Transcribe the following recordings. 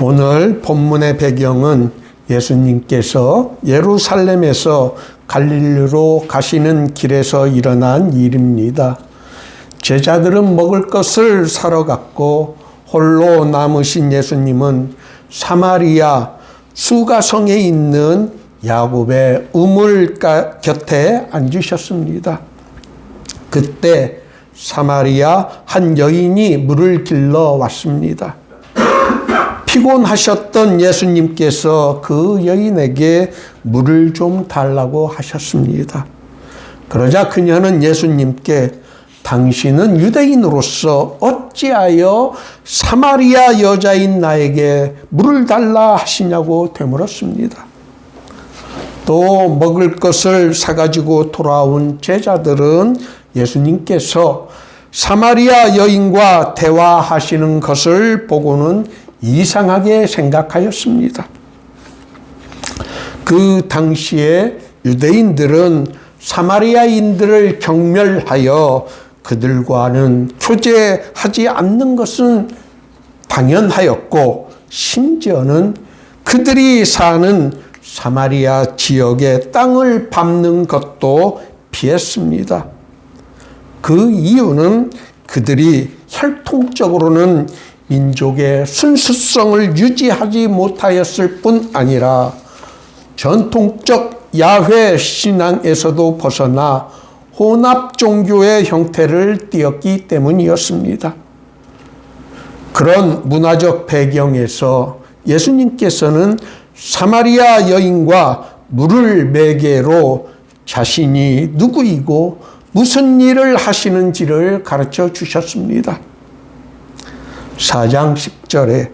오늘 본문의 배경은 예수님께서 예루살렘에서 갈릴리로 가시는 길에서 일어난 일입니다. 제자들은 먹을 것을 사러 갔고 홀로 남으신 예수님은 사마리아 수가성에 있는 야곱의 우물 곁에 앉으셨습니다. 그때 사마리아 한 여인이 물을 길러 왔습니다. 피곤하셨던 예수님께서 그 여인에게 물을 좀 달라고 하셨습니다. 그러자 그녀는 예수님께 당신은 유대인으로서 어찌하여 사마리아 여자인 나에게 물을 달라 하시냐고 되물었습니다. 또 먹을 것을 사가지고 돌아온 제자들은 예수님께서 사마리아 여인과 대화하시는 것을 보고는 이상하게 생각하였습니다. 그 당시에 유대인들은 사마리아인들을 경멸하여 그들과는 교제하지 않는 것은 당연하였고, 심지어는 그들이 사는 사마리아 지역의 땅을 밟는 것도 피했습니다. 그 이유는 그들이 혈통적으로는 민족의 순수성을 유지하지 못하였을 뿐 아니라 전통적 야훼 신앙에서도 벗어나 혼합 종교의 형태를 띠었기 때문이었습니다. 그런 문화적 배경에서 예수님께서는 사마리아 여인과 물을 매개로 자신이 누구이고 무슨 일을 하시는지를 가르쳐 주셨습니다. 4장 10절에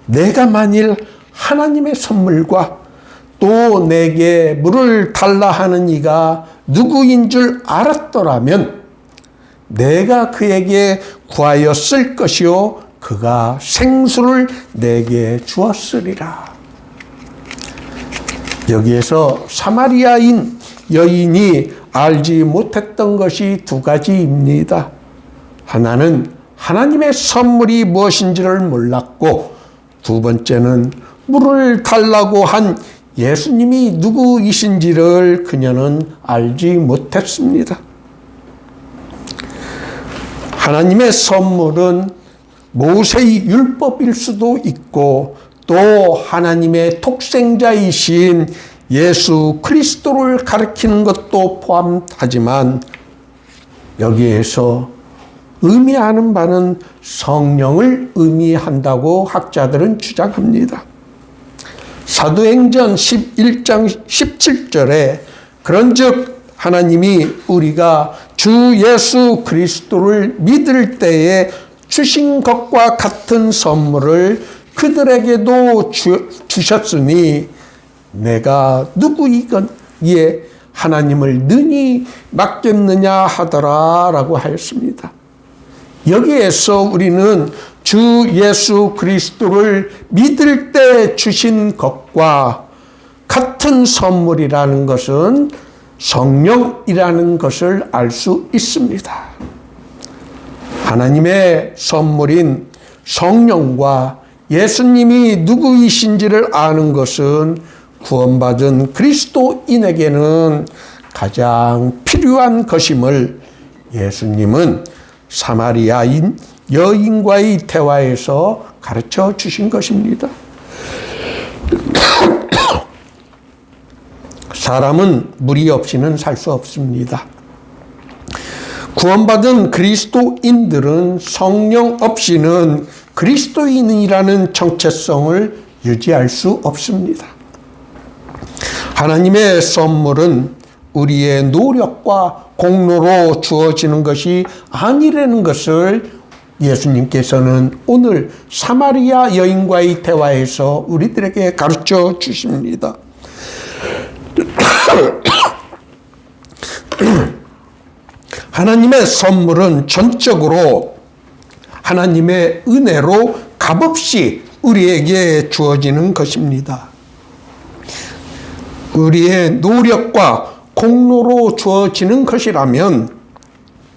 내가 만일 하나님의 선물과 또 내게 물을 달라 하는 이가 누구인 줄 알았더라면 내가 그에게 구하였을 것이요 그가 생수를 내게 주었으리라. 여기에서 사마리아인 여인이 알지 못했던 것이 두 가지입니다. 하나는 하나님의 선물이 무엇인지를 몰랐고, 두 번째는 물을 달라고 한 예수님이 누구이신지를 그녀는 알지 못했습니다. 하나님의 선물은 모세의 율법일 수도 있고 또 하나님의 독생자이신 예수 그리스도를 가리키는 것도 포함하지만 여기에서 의미하는 바는 성령을 의미한다고 학자들은 주장합니다. 사도행전 11장 17절에 그런즉 하나님이 우리가 주 예수 그리스도를 믿을 때에 주신 것과 같은 선물을 그들에게도 주셨으니 내가 누구이기에 하나님을 능히 맡겼느냐 하더라 라고 하였습니다. 여기에서 우리는 주 예수 그리스도를 믿을 때 주신 것과 같은 선물이라는 것은 성령이라는 것을 알 수 있습니다. 하나님의 선물인 성령과 예수님이 누구이신지를 아는 것은 구원받은 그리스도인에게는 가장 필요한 것임을 예수님은 사마리아인 여인과의 대화에서 가르쳐 주신 것입니다. 사람은 물이 없이는 살 수 없습니다. 구원받은 그리스도인들은 성령 없이는 그리스도인이라는 정체성을 유지할 수 없습니다. 하나님의 선물은 우리의 노력과 공로로 주어지는 것이 아니라는 것을 예수님께서는 오늘 사마리아 여인과의 대화에서 우리들에게 가르쳐 주십니다. 하나님의 선물은 전적으로 하나님의 은혜로 값없이 우리에게 주어지는 것입니다. 우리의 노력과 공로로 주어지는 것이라면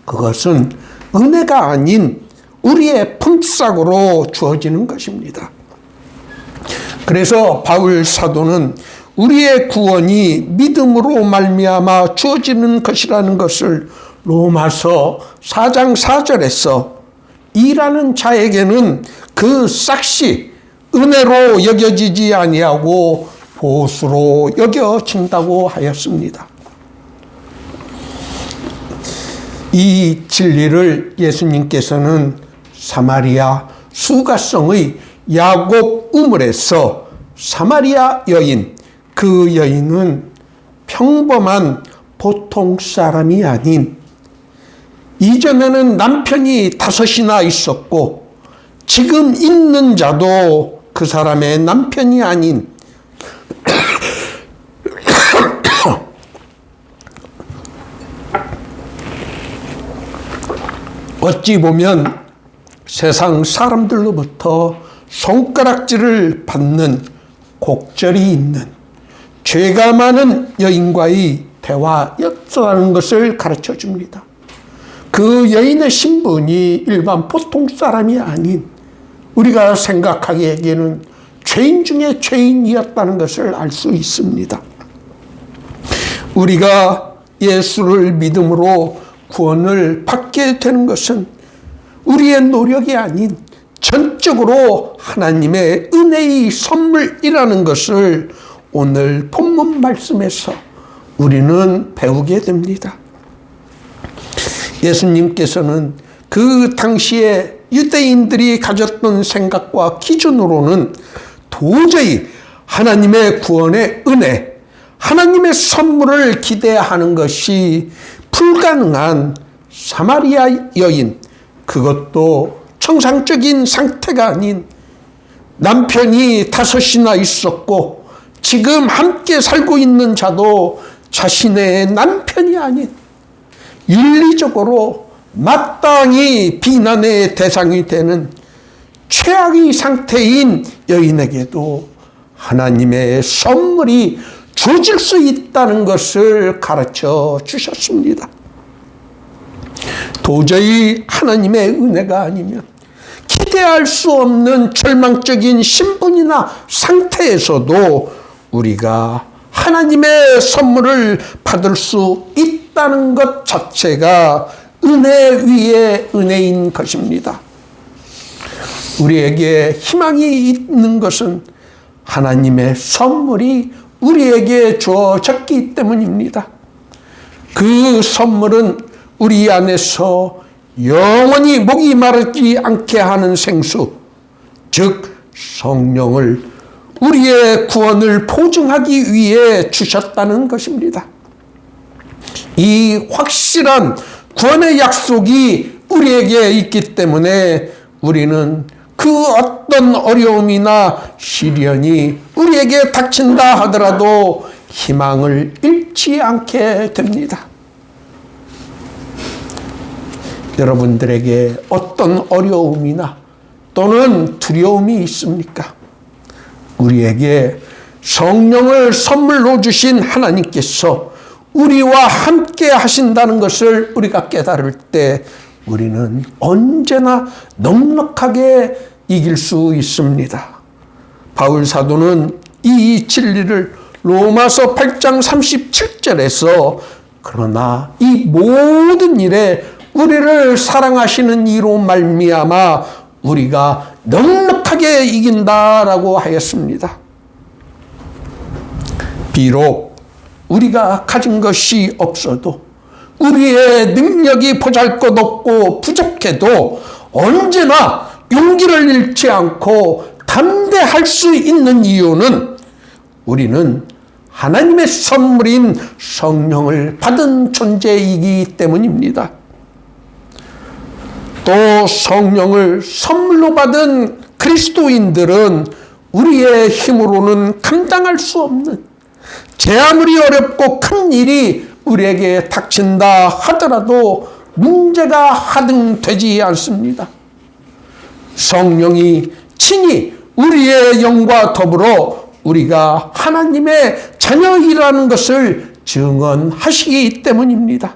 그것은 은혜가 아닌 우리의 품삯으로 주어지는 것입니다. 그래서 바울 사도는 우리의 구원이 믿음으로 말미암아 주어지는 것이라는 것을 로마서 4장 4절에서 일하는 자에게는 그 싹시 은혜로 여겨지지 아니하고 보수로 여겨진다고 하였습니다. 이 진리를 예수님께서는 사마리아 수가성의 야곱 우물에서 사마리아 여인, 그 여인은 평범한 보통 사람이 아닌, 이전에는 남편이 5이나 있었고 지금 있는 자도 그 사람의 남편이 아닌 어찌 보면 세상 사람들로부터 손가락질을 받는 곡절이 있는 죄가 많은 여인과의 대화였다는 것을 가르쳐 줍니다. 그 여인의 신분이 일반 보통 사람이 아닌, 우리가 생각하기에는 죄인 중에 죄인이었다는 것을 알 수 있습니다. 우리가 예수를 믿음으로 구원을 받게 되는 것은 우리의 노력이 아닌 전적으로 하나님의 은혜의 선물이라는 것을 오늘 본문 말씀에서 우리는 배우게 됩니다. 예수님께서는 그 당시에 유대인들이 가졌던 생각과 기준으로는 도저히 하나님의 구원의 은혜, 하나님의 선물을 기대하는 것이 불가능한 사마리아 여인, 그것도 정상적인 상태가 아닌, 남편이 5이나 있었고 지금 함께 살고 있는 자도 자신의 남편이 아닌, 윤리적으로 마땅히 비난의 대상이 되는 최악의 상태인 여인에게도 하나님의 선물이 주어질 수 있다는 것을 가르쳐 주셨습니다. 도저히 하나님의 은혜가 아니면 기대할 수 없는 절망적인 신분이나 상태에서도 우리가 하나님의 선물을 받을 수 있다는 것 자체가 은혜 위에 은혜인 것입니다. 우리에게 희망이 있는 것은 하나님의 선물이 우리에게 주어졌기 때문입니다. 그 선물은 우리 안에서 영원히 목이 마르지 않게 하는 생수, 즉 성령을 우리의 구원을 보증하기 위해 주셨다는 것입니다. 이 확실한 구원의 약속이 우리에게 있기 때문에 우리는 그 어떤 어려움이나 시련이 우리에게 닥친다 하더라도 희망을 잃지 않게 됩니다. 여러분들에게 어떤 어려움이나 또는 두려움이 있습니까? 우리에게 성령을 선물로 주신 하나님께서 우리와 함께 하신다는 것을 우리가 깨달을 때 우리는 언제나 넉넉하게 이길 수 있습니다. 바울 사도는 이 진리를 로마서 8장 37절에서 그러나 이 모든 일에 우리를 사랑하시는 이로 말미암아 우리가 넉넉하게 이긴다라고 하였습니다. 비록 우리가 가진 것이 없어도, 우리의 능력이 보잘것없고 부족해도 언제나 용기를 잃지 않고 담대할 수 있는 이유는 우리는 하나님의 선물인 성령을 받은 존재이기 때문입니다. 또 성령을 선물로 받은 그리스도인들은 우리의 힘으로는 감당할 수 없는, 제 아무리 어렵고 큰 일이 우리에게 닥친다 하더라도 문제가 하등되지 않습니다. 성령이 친히 우리의 영과 더불어 우리가 하나님의 자녀이라는 것을 증언하시기 때문입니다.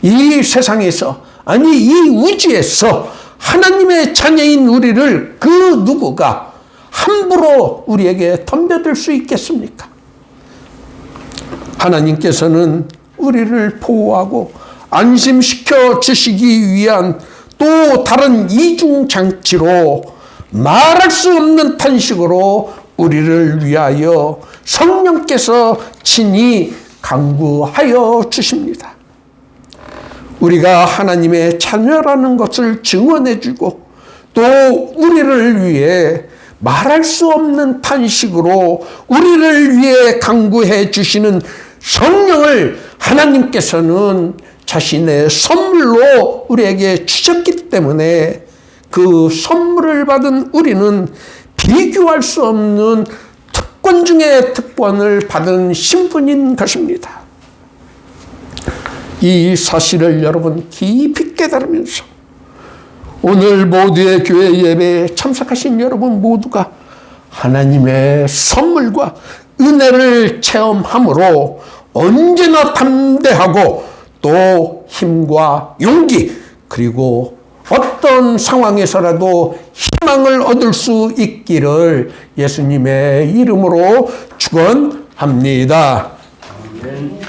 이 세상에서, 아니 이 우주에서 하나님의 자녀인 우리를 그 누구가 함부로 우리에게 덤벼들 수 있겠습니까? 하나님께서는 우리를 보호하고 안심시켜 주시기 위한 또 다른 이중장치로 말할 수 없는 탄식으로 우리를 위하여 성령께서 친히 간구하여 주십니다. 우리가 하나님의 자녀라는 것을 증언해주고 또 우리를 위해 말할 수 없는 탄식으로 우리를 위해 간구해 주시는 성령을 하나님께서는 자신의 선물로 우리에게 주셨기 때문에 그 선물을 받은 우리는 비교할 수 없는 특권 중에 특권을 받은 신분인 것입니다. 이 사실을 여러분 깊이 깨달으면서 오늘 모두의 교회 예배에 참석하신 여러분 모두가 하나님의 선물과 은혜를 체험함으로 언제나 담대하고 또 힘과 용기 그리고 어떤 상황에서라도 희망을 얻을 수 있기를 예수님의 이름으로 축원합니다. 아멘.